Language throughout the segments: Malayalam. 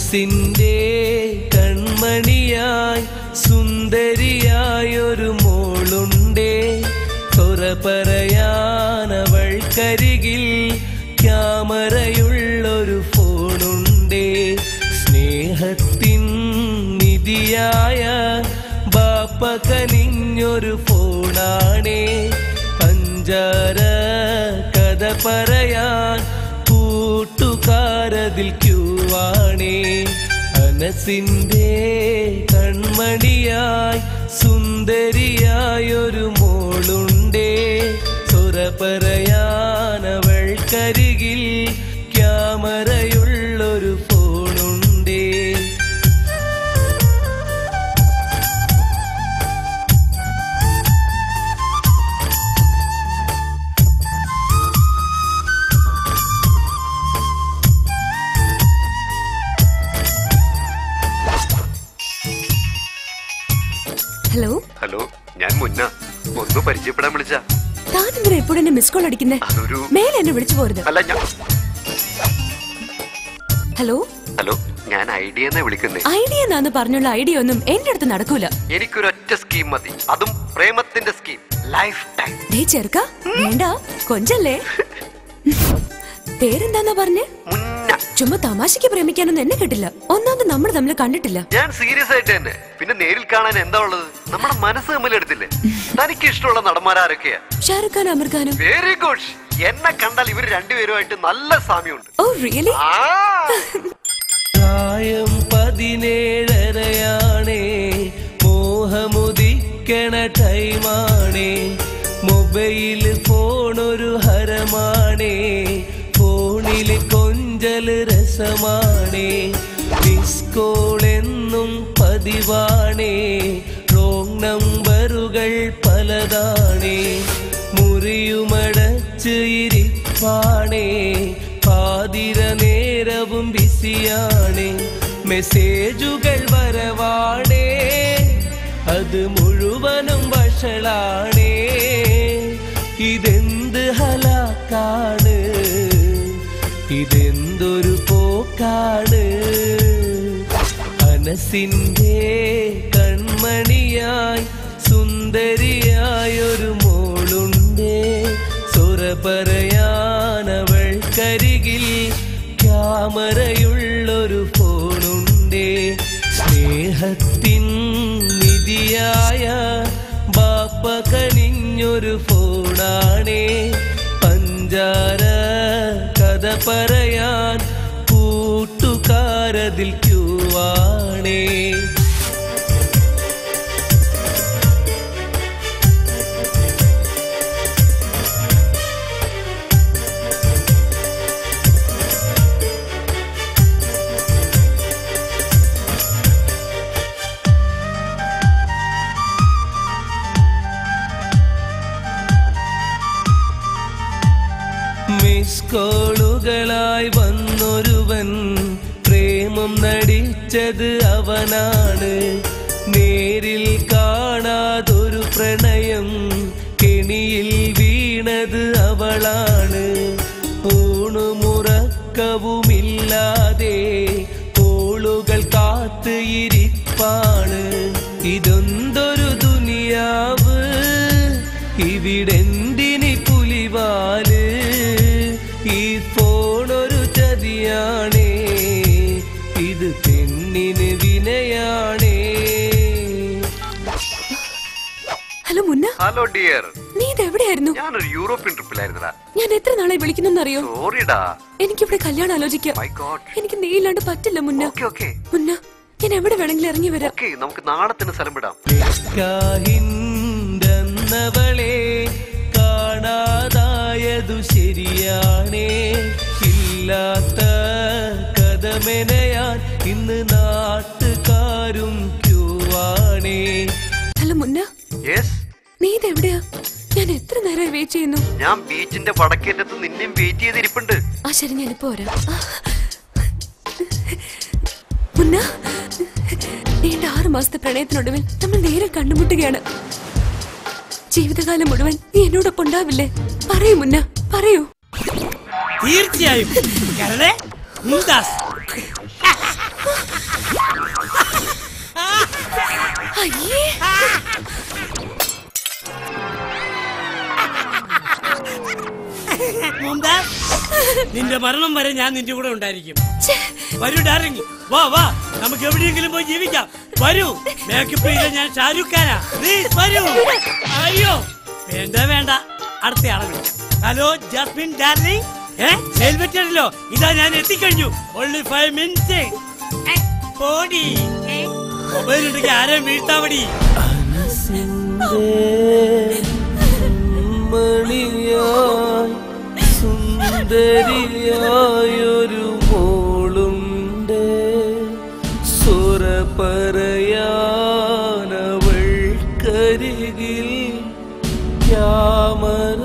മനസ്സിൻ്റെ കൺമണിയായി സുന്ദരിയായൊരു മോളുണ്ടേ. തുറ പറയാനവൾക്കരികിൽ ക്യാമറയുള്ളൊരു ഫോണുണ്ടേ. സ്നേഹത്തിൻ നിധിയായ ബാപ്പ കനിഞ്ഞൊരു ഫോണാണേ. പഞ്ചാര കഥ പറയാൻ കൂട്ടുകാരതിൽ ക്യൂവാണേ. മനസ്സിൻ്റെ കൺമണിയായി സുന്ദരിയായൊരു മോളുണ്ടേ. തുറ പറയാനവൾക്കരികിൽ ക്യാമറയുള്ളൊരു ഫോണുണ്ടേ. ഹലോ ഹലോ, ഞാൻ മുന്ന ഒന്ന് പരിചയപ്പെടാൻ വിളിച്ച. താനെന്തിനാ എപ്പോഴും എന്നെ മിസ് കോൾ അടിക്കുന്നേ? മേലെ എന്നെ വിളിച്ചു പോരുത്. അല്ല ഞാൻ. ഹലോ ഹലോ, ഞാൻ ഐഡിയ എന്നാ വിളിക്കുന്നേ. ഐഡിയ എന്നാന്ന് പറഞ്ഞുള്ള ഐഡിയ ഒന്നും എന്റെ അടുത്ത് നടക്കൂല. എനിക്കൊരൊറ്റ സ്കീം മതി, അതും പ്രേമത്തിന്റെ സ്കീം, ലൈഫ് ടൈം. ചെറുക്ക വേണ്ട, കൊഞ്ചല്ലേ. പേരെന്താന്നാ പറഞ്ഞേ? ചുമ്മാ തമാശക്ക് പ്രേമിക്കാനൊന്നും എന്നെ കിട്ടില്ല. ഒന്നാമത് നമ്മൾ തമ്മിൽ കണ്ടിട്ടില്ല. ഞാൻ സീരിയസ് ആയിട്ട് തന്നെ. പിന്നെ നേരിൽ കാണാൻ എന്താ ഉള്ളത്? നമ്മുടെ മനസ്സ് തമ്മിലെടുത്തില്ലേ. തനിക്ക് ഇഷ്ടമുള്ള നടന്മാരൊക്കെയാ? ഷാരൂഖ് ഖാൻ, അമീർ ഖാനും. Very good. എന്നെ കണ്ടാൽ ഇവർ രണ്ടുപേരുമായിട്ട് നല്ല സാമ്യമുണ്ട്. Oh really? പ്രായം 17 മോഹമുദിക്കണ ടൈമാണേ. മൊബൈൽ ഫോണൊരു ഹരമാണേ. ഫോണില് കൊഞ്ചല് രസമാണേ. മിസ് കോൾ എന്നും പതിവാണേ. റോങ് നമ്പറുകൾ പലതാണേ. മുറിയുമടച്ച് ഇരിപ്പാണേ. പാതിര നേരവും ബിസിയാണേ. മെസ്സേജുകൾ വരവാണേ. അത് മുഴുവനും വഷളാണേ. ഇതെന്ത് ഹലാക്കാണ്, ഇതെന്തൊരു പോക്കാണ്. മനസ്സിൻ്റെ കൺമണിയായി സുന്ദരിയായൊരു മോളുണ്ടേ. സുര പറയാനവൾക്കരികിൽ ക്യാമറയുള്ളൊരു ഫോണുണ്ടേ. സ്നേഹത്തിൻ നിധിയായ ബാപ്പ കനിഞ്ഞൊരു ഫോണാണേ. പഞ്ചാര കഥ പറയാൻ കൂട്ടുകാരതിൽ ക്യൂവാണേ. മിസ് കോളുകളായി വന്നൊരുവൻ പ്രേമം നടിച്ചത് അവനാണ്. നേരിൽ കാണാതൊരു പ്രണയം കെണിയിൽ വീണത് അവളാണ്. ഊണുമുറക്കവുമില്ലാതെ കോളുകൾ കാത്ത് ഇരിപ്പാണ്. ഇതൊന്തൊരു ദുനിയാവ്, ഇവിടെന്തിനി പുലിവാല്. ഈ ഫോണൊരു ചതിയാണേ. ഇത് പെണ്ണിന് വിനയാണേ. ഹലോ മുന്ന. Hello dear. നീ ഇതെവിടെയായിരുന്നു? ഞാനൊരു യൂറോപ്യൻ ട്രിപ്പിലായിരുന്നടാ. ഞാൻ എത്ര നാളെ വിളിക്കുന്നറിയോ? സോറിടാ. എനിക്കിവിടെ കല്യാണം ആലോചിക്കാം. എനിക്ക് നീ ഇല്ലാണ്ട് പറ്റില്ല മുന്ന. മുന്ന, ഞാൻ എവിടെ വേണമെങ്കിലും ഇറങ്ങി വരാം. നമുക്ക് നാളെ തന്നെ സ്ഥലം വിടാം. ിന്നവളെ കാണാതായതു ശരിയാണേ. ഇല്ലാത്ത കഥമെനയാൻ ഇന്ന് നാട്ടുകാരും ക്യൂവാണേ. ഹലോ മുന്ന. നീ ഇതെവിടെയാ? ഞാൻ എത്ര നേരമായി വെയിറ്റ് ചെയ്യുന്നു. ഞാൻ ബീച്ചിന്റെ വടക്കേറ്റത്ത് നിന്നെയും വെയിറ്റ് ചെയ്തിരിപ്പുണ്ട്. ആ ശരി, ഞാനിപ്പോ വരാം. മുന്ന, നീണ്ട 6 മാസത്തെ പ്രണയത്തിനൊടുവിൽ നമ്മൾ നേരെ കണ്ടുമുട്ടുകയാണ്. ജീവിതകാലം മുഴുവൻ നീ എന്നോടൊപ്പം ഉണ്ടാവില്ലേ? പറയൂ മുന്ന, പറയൂ. തീർച്ചയായും. അയ്യേ നിന്റെ മരണം വരെ ഞാൻ നിന്റെ കൂടെ ഉണ്ടായിരിക്കും. വരൂ ഡാർലിംഗ്, വാ വാ, നമുക്ക് എവിടെയെങ്കിലും പോയി ജീവിക്കാം. വരൂ, മേക്കപ്പ് ചെയ്ത ഞാൻ ഷാരൂഖ് ഖാനാ. പ്ലീസ് വരൂ. അയ്യോ വേണ്ട വേണ്ട, അടുത്ത ആളെ വിളിക്കാം. ഹലോ ജാസ്മിൻ ഡാർലിംഗ്, ഹെൽമെറ്റല്ലോ, ഇതാ ഞാൻ എത്തിക്കഴിഞ്ഞു. Only 5 minutes. പോടി, മൊബൈൽ ഉണ്ടെങ്കിൽ ആരെയും വീഴ്ത്താ മതി. സുന്ദരിയായൊരു മോളുണ്ട്, സുര പറയാനവൾക്കരികിൽ ക്യാമറയുള്ളൊരു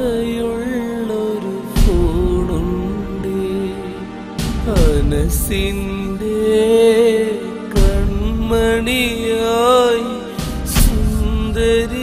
ഫോണുണ്ട്. മനസ്സിൻ്റെ കൺമണിയായി സുന്ദരി